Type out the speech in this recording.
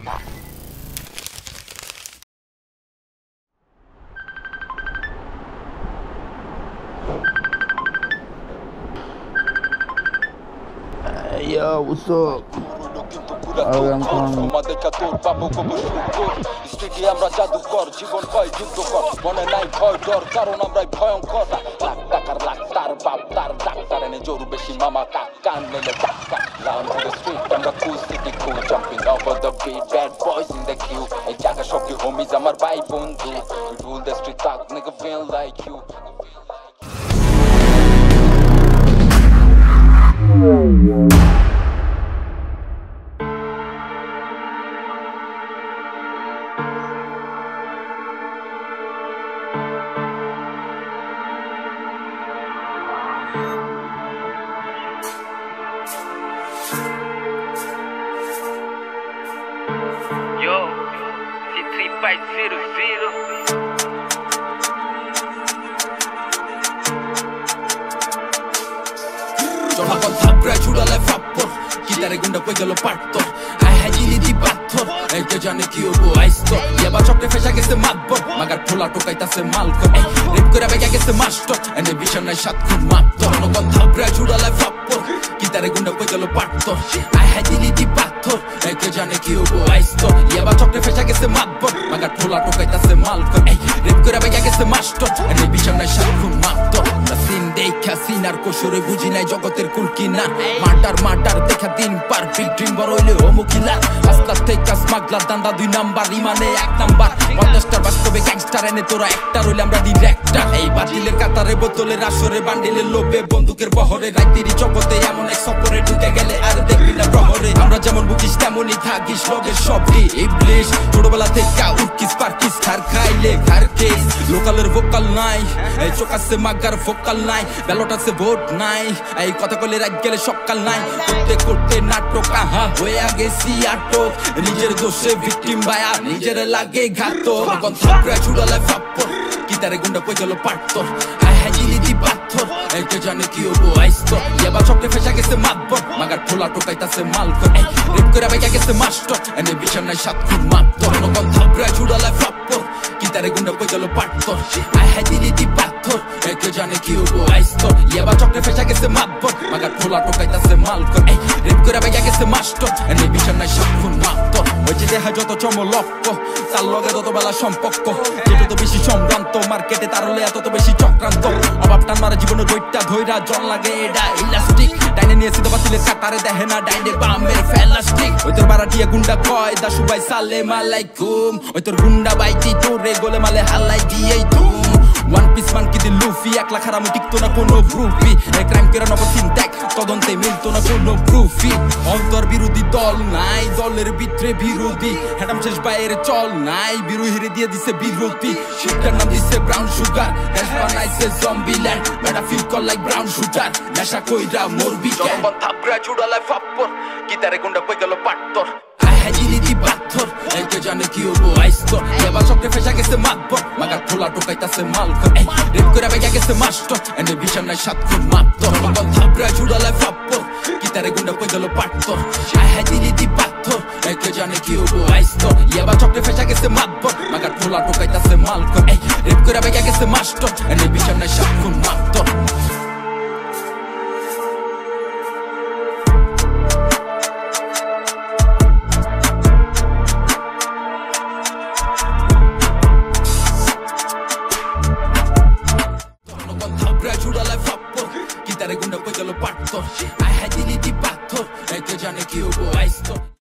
Yo, what's up? আমরা জাদুকর জীবন কয় যুদ্ধকর মনে নাই ভয় ডর কারণ আমরাই ভয়ঙ্কর লাখ টাকার লাখ তার বাপ তার ডাক্তার এনে জোর বেশি মামা কান নেলে টাকা down to the street আমরা cool city cool jumping over the beat bad boys in the queue এই জায়গা সব কি homies আমার ভাই বন্ধু we rule the street talk nigga feel like you Yo, C3500 জনগণ থাপড়ায় ছুড়ালে ফাপ্পর গিটারে গুন্ডা কই গেল পাট্টর হাই হাই জিনি দি পাথর এই কে জানে কি হবো আইস্তো ইয়াবা চকরে ফেসা গেছে মাতবর মাগার ঠোলা টোকাইতাছে মালকর রেপ করে বেগা গেছে মাস্টার এনে বিছানায় সাত খুন মাত্তর জনগণ থাপড়ায় ছুড়ালে ফাপ্পর গিটারে গুন্ডা কই গেল পাট্টর হাই হাই জিনি দি পাথর এই কে জানে কি হবো আইস্তো ইয়াবা চকরে ফেসা গেছে মাতবর মাগার ঠোলা টোকাইতাছে মালকর রেপ করে বেগা গেছে মাস্টার এনে বিছানায় সাত খুন মাত্তর সিন দেখা সিনার কোশরে বুঝি নাই জগতের কুলকিনা মাটার দেখা দিন পার বিগ ড্রিম বড় হইলে হোমকিলা আস্তার থেকে স্মাগলার দান্দা 2 নাম্বার ইমানে 1 নাম্বার পঞ্চাশটার বাস্তবে গ্যাংস্টার এনে তোরা একটা রইলে আমরা ডিরেক্টর এই বাতিলের কাতারে বোতলের আসরে বান্ডিলের লোভে বন্দুকের বহরে রাইতেরই জগতে এমন এক সফরে ঢুকে গেলে আর দেখবি না প্রহরে আমরা যেমন বুকিস তেমনই থাকিস লগের সবই ইবলিশ ছোটবেলা থেকে উটকিস পারকিস খার খাইলে খার কেস লোকালের ভোকাল নাই এই চোকাছে মাগার ভোকাল নাই ব্যালট আছে ভোট নাই এই কথা কইলে রাত গেলে সকাল নাই করতে করতে নাটক আহা হয়ে গেছি আটক নিজের দোষে ভিকটিম বায়া নিজের লাগে ঘাতক কোন থাপড়া ছুড়ালে ফাপ্পর গিটারে গুন্ডা কই গেল পাট্টর হাই হাই জিনি দি পাথর এই কে জানে কি হবো আইস্তো ইয়াবা চকরে ফেসা গেছে মাতবর মাগার ঠোলা টোকাইতাছে মালকর রেপ করে বেগা গেছে মাস্টার এনে বিছানায় সাত খুন মাত্তর কোন থাপড়া ছুড়ালে ফাপ্পর গিটারে গুন্ডা কই গেল পাট্টর হাই হাই জিনি দি পাথর এই কে জানে কি হবো আইস্তো ইয়াবা চকরে ফেসা গেছে মাতবর মাগার ঠোলা টোকাইতাছে মালকর রেপ করে বেগা গেছে মাস্টার এনে বিছানায় সাত খুন মাত্তর ওই যে দেহা যত চমলক্ষ তার লগে তত বেলা সম্পর্ক যেটা তো বেশি সম্ভ্রান্ত মার্কেটে তার হলে এত তো বেশি চক্রান্ত অভাব টান মারা জীবনের বইটা ধইরা জল লাগে এটা ইলাস্টিক ডাইনে নিয়ে সিধা বাতিলের কাতারে দেখে না ডাইনে বামের ফেলাস্টিক ওই তোর বারাটিয়া গুন্ডা কয় দা সুবাই সালেম আলাইকুম ওই তোর গুন্ডা বাইটি তোরে গোলে মালে হালাই দিয়েই তুম ওয়ান পিস মান কি দিল লুফি একলা খারাপ টিকতো না কোনো গ্রুপি এই ক্রাইম করে নব সিনটেক তদন্তে মিলতো না কোনো প্রুফি অন্তর বিরোধী দল নাই দলের ভিতরে বিরোধী হ্যাডাম শেষ বাইরে চল নাই বিরোহীরে দিয়ে দিছে বিরোধী শিপটার নাম দিছে ব্রাউন সুগার দেশ বানাইছে জম্বি ল্যান্ড বেটা feel call like brown shooter নেশা কইরা মরবি জনগণ থাপড়া ছুড়ালে ফাপ্পর গিটারে গুন্ডা কই গেল পাট্টর হাই জিনি দি পাথর এই কে জানে কি হবো আইস্তো ইয়াবা চকরে ফেসা গেছে মাতবর মাগার ঠোলা টোকাইতাছে মালকর রেপ করে বেগা গেছে মাস্টার এনে বিছানায় সাত খুন মাত্তর জনগণ থাপড়া ছুড়ালে ফাপ্পর গিটারে গুন্ডা কই গেল পাট্টর হাই জিনি দি পাথর এই কে জানে কি হবো আইস্তো ইয়াবা চকরে ফেসা গেছে মাতবর মাগার ঠোলা টোকাইতাছে মালকর রেপ করে বেগা গেছে মাস্টার এনে বিছানায় সাত খুন মাত্তর ছুড়ালে ফাপ্পর গিটারে গুন্ডা কই গেল পাট্টর হাই হাই জিনি দি পাথর এই কে জানে কি হবো আইস্তো